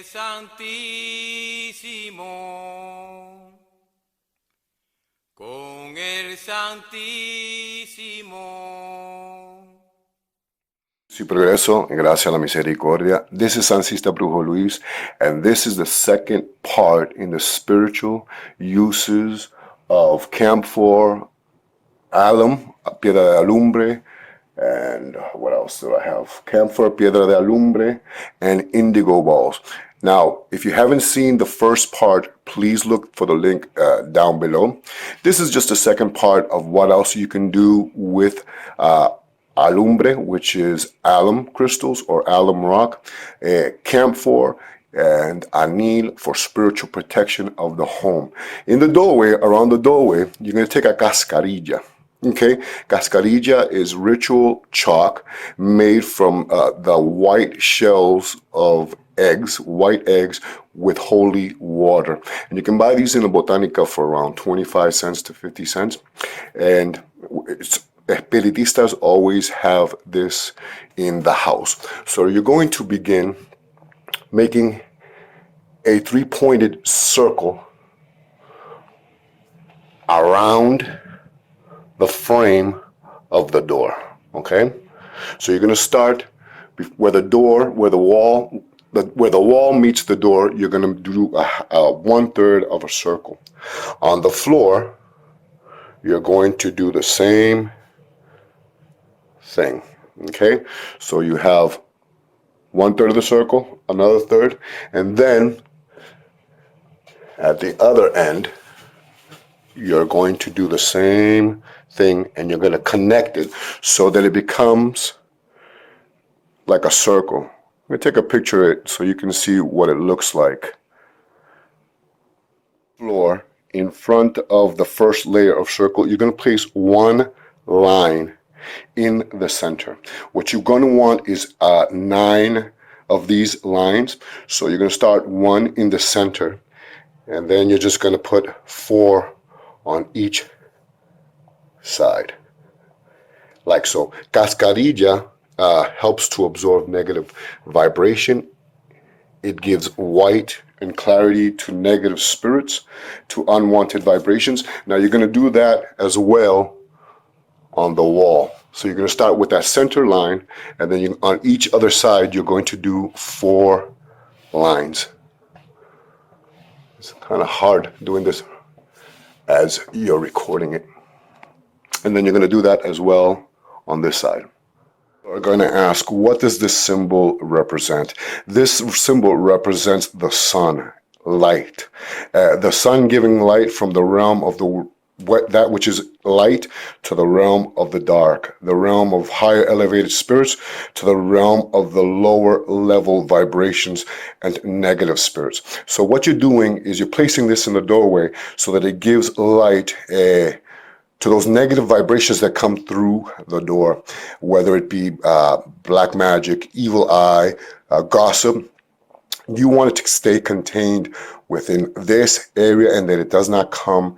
Santísimo, con el Santísimo. Su progreso, gracias a la misericordia. This is San Sista Brujo Luis, and this is the second part in the spiritual uses of Camphor, Alum, Piedra de Alumbre, and what else do I have? Camphor, Piedra de Alumbre, and Indigo balls. Now, if you haven't seen the first part, please look for the link down below. This is just the second part of what else you can do with alumbre, which is alum crystals or alum rock, camphor, and anil for spiritual protection of the home. In the doorway, around the doorway, you're going to take a cascarilla. Okay, cascarilla is ritual chalk made from the white shells of eggs, white eggs with holy water. And you can buy these in the Botanica for around 25 cents to 50 cents. And espiritistas always have this in the house. So you're going to begin making a three-pointed circle around the frame of the door. Okay, so you're going to start where the wall meets the door. You're going to do a 1/3 of a circle. On the floor, you're going to do the same thing. Okay, so you have 1/3 of the circle, another third, and then at the other end, you're going to do the same thing, and you're going to connect it so that it becomes like a circle. I'm going to take a picture of it so you can see what it looks like. Floor in front of the first layer of circle, you're going to place one line in the center. What you're going to want is 9 of these lines. So you're going to start 1 in the center, and then you're just going to put 4 on each side, like so. Cascarilla helps to absorb negative vibration. It gives white and clarity to negative spirits, to unwanted vibrations. Now you're going to do that as well on the wall. So you're going to start with that center line, and then on each other side you're going to do 4 lines. It's kind of hard doing this as you're recording it. And then you're going to do that as well on this side. We're going to ask, what does this symbol represent? This symbol represents the sun, light. The sun giving light from the realm of that which is light to the realm of the dark, the realm of higher elevated spirits to the realm of the lower level vibrations and negative spirits. So what you're doing is you're placing this in the doorway so that it gives light to those negative vibrations that come through the door, whether it be black magic, evil eye, gossip. You want it to stay contained within this area, and that it does not come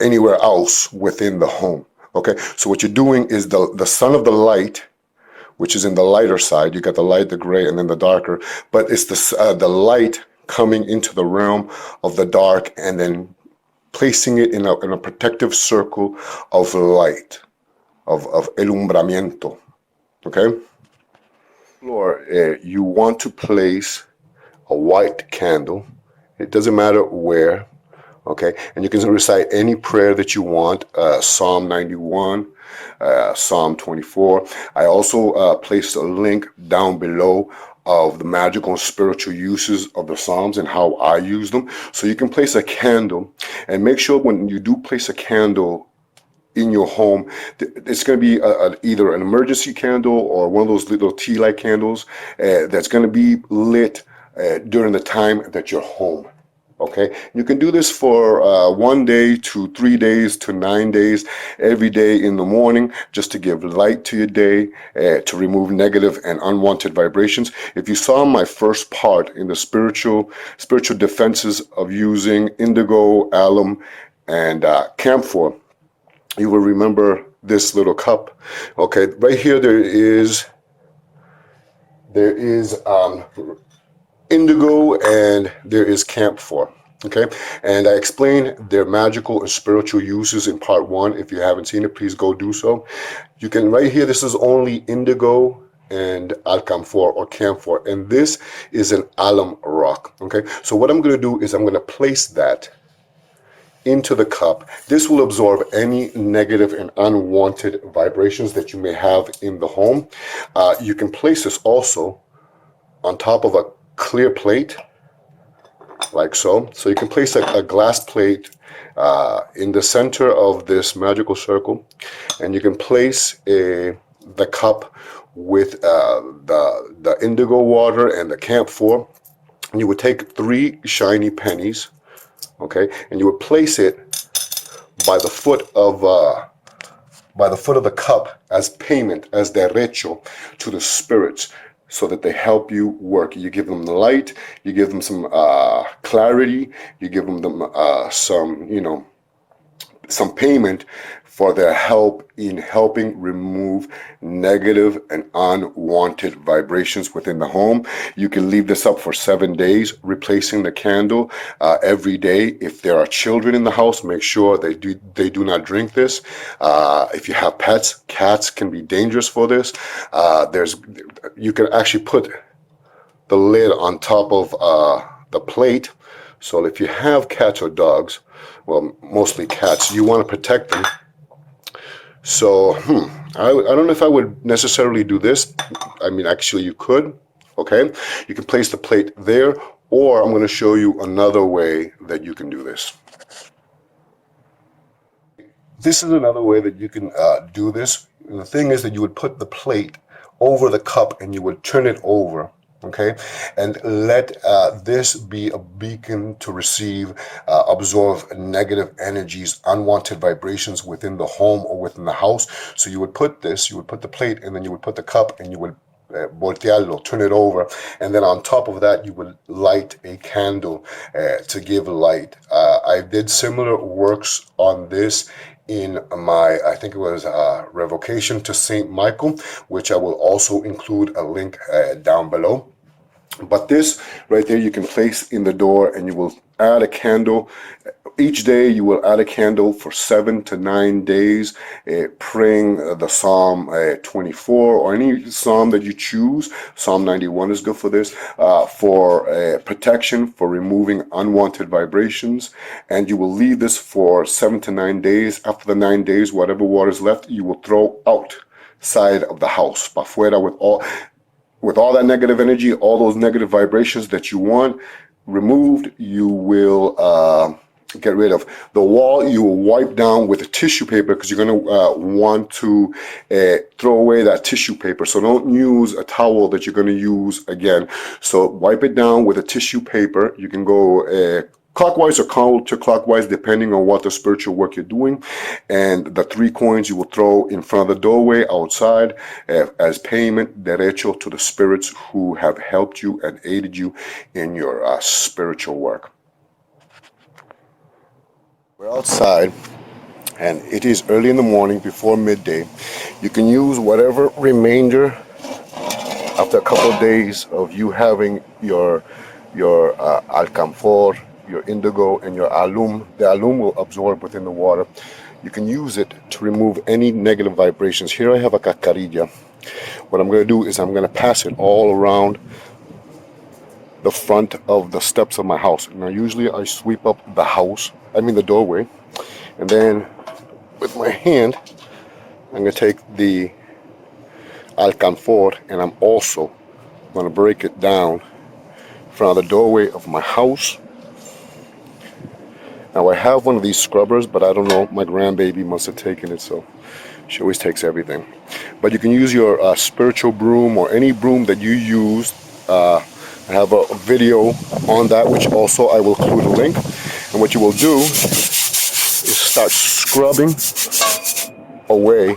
anywhere else within the home. Okay, so what you're doing is the sun of the light, which is in the lighter side. You got the light, the gray, and then the darker, but it's the light coming into the realm of the dark, and then placing it in a protective circle of light, of alumbramiento. Okay? Floor, you want to place a white candle. It doesn't matter where. Okay? And you can recite any prayer that you want, Psalm 91, Psalm 24. I also placed a link down below of the magical and spiritual uses of the Psalms and how I use them. So you can place a candle, and make sure when you do place a candle in your home, it's going to be either an emergency candle or one of those little tea light candles that's going to be lit during the time that you're home. Okay, you can do this for 1 day to 3 days to 9 days, every day in the morning, just to give light to your day, to remove negative and unwanted vibrations. If you saw my first part in the spiritual defenses of using indigo, alum, and camphor, you will remember this little cup. Okay, right here there is indigo, and there is camphor. Okay, and I explained their magical and spiritual uses in part 1. If you haven't seen it, please go do so. You can, right here, this is only indigo and camphor or camphor, and this is an alum rock. Okay, so what I'm going to do is I'm going to place that into the cup. This will absorb any negative and unwanted vibrations that you may have in the home. You can place this also on top of a clear plate, like so. So you can place a glass plate in the center of this magical circle, and you can place the cup with the indigo water and the camphor. And you would take 3 shiny pennies, okay, and you would place it by the foot of the cup as payment, as derecho to the spirits, so that they help you work. You give them the light, you give them some clarity, you give them some payment for their help in helping remove negative and unwanted vibrations within the home. You can leave this up for 7 days, replacing the candle every day. If there are children in the house, make sure they do not drink this. If you have pets, cats can be dangerous for this. You can actually put the lid on top of the plate. So if you have cats or dogs, well, mostly cats, you want to protect them. So, I don't know if I would necessarily do this. I mean, actually you could, okay? You can place the plate there, or I'm going to show you another way that you can do this. This is another way that you can do this. The thing is that you would put the plate over the cup and you would turn it over, okay, and let this be a beacon to receive, absorb negative energies, unwanted vibrations within the home or within the house. So you would put the plate, and then you would put the cup, and you would voltearlo, turn it over, and then on top of that you would light a candle to give light. I did similar works on this in my, I think it was Revocation to Saint Michael, which I will also include a link down below. But this right there you can place in the door, and you will add a candle. Each day you will add a candle for 7 to 9 days, praying the Psalm 24 or any psalm that you choose. Psalm 91 is good for this, for protection, for removing unwanted vibrations. And you will leave this for 7 to 9 days. After the 9 days, whatever water is left, you will throw outside of the house, pa fuera, with all that negative energy, all those negative vibrations that you want removed. You will get rid of. The wall you will wipe down with a tissue paper, because you're going to want to throw away that tissue paper. So don't use a towel that you're going to use again. So wipe it down with a tissue paper. You can go clockwise or counterclockwise, depending on what the spiritual work you're doing. And the 3 coins you will throw in front of the doorway outside as payment, derecho, to the spirits who have helped you and aided you in your spiritual work. We're outside, and it is early in the morning, before midday. You can use whatever remainder after a couple of days of you having your camphor, your indigo, and your alum. The alum will absorb within the water. You can use it to remove any negative vibrations. Here I have a cascarilla. What I'm going to do is I'm going to pass it all around the front of the steps of my house. Now usually I sweep up the doorway, and then with my hand I'm going to take the camphor, and I'm also going to break it down in front of the doorway of my house. Now I have one of these scrubbers, but I don't know, my grandbaby must have taken it, so she always takes everything. But you can use your spiritual broom, or any broom that you use. I have a video on that, which also I will include a link. And what you will do is start scrubbing away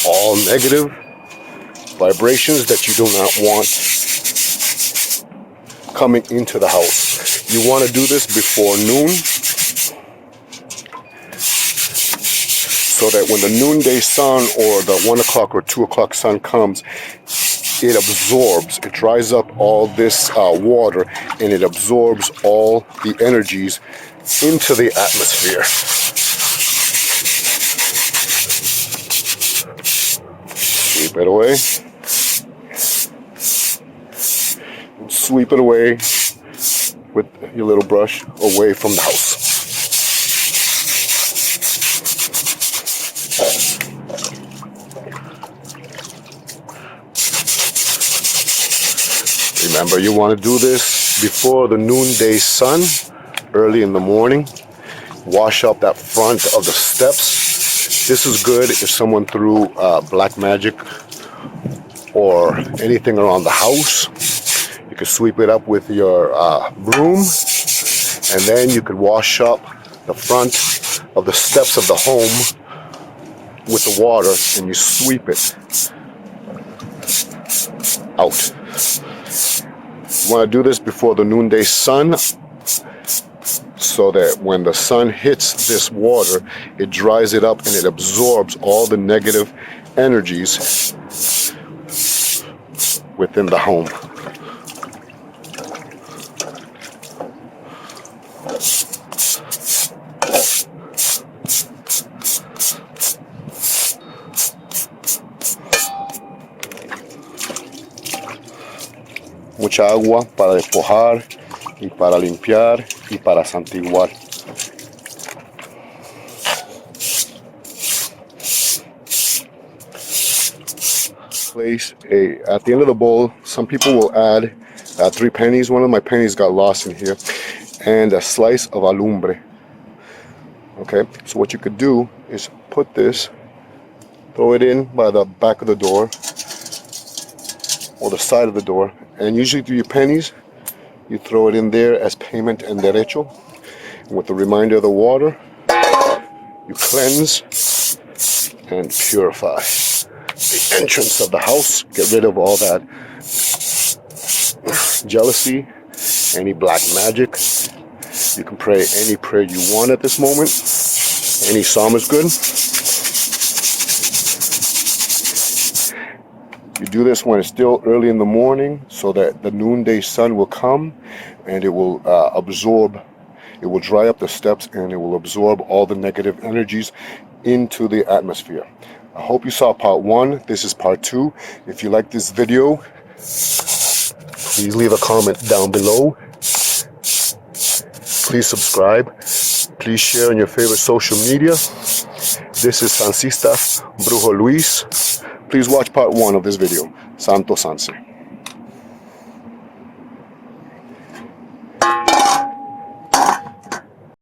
all negative vibrations that you do not want coming into the house. You want to do this before noon, so that when the noonday sun or the 1 o'clock or 2 o'clock sun comes, it absorbs, it dries up all this water, and it absorbs all the energies into the atmosphere. Sweep it away. Sweep it away with your little brush away from the house. Remember, you want to do this before the noonday sun, early in the morning. Wash up that front of the steps. This is good if someone threw black magic or anything around the house. You can sweep it up with your broom, and then you could wash up the front of the steps of the home with the water, and you sweep it out. You want to do this before the noonday sun, so that when the sun hits this water, it dries it up and it absorbs all the negative energies within the home. Mucha agua para despojar y para limpiar y para santiguar. Place at the end of the bowl, some people will add 3 pennies. One of my pennies got lost in here, and a slice of alumbre. Okay, so what you could do is put this, throw it in by the back of the door or the side of the door, and usually through your pennies you throw it in there as payment and derecho. And with the remainder of the water, you cleanse and purify the entrance of the house. Get rid of all that jealousy, any black magic. You can pray any prayer you want at this moment. Any psalm is good. You do this when it's still early in the morning, so that the noonday sun will come and it will absorb, it will dry up the steps, and it will absorb all the negative energies into the atmosphere. I hope you saw part 1. This is part 2. If you like this video, please leave a comment down below. Please subscribe. Please share on your favorite social media. This is Sancista Brujo Luis. Please watch part 1 of this video. Santo Sanse.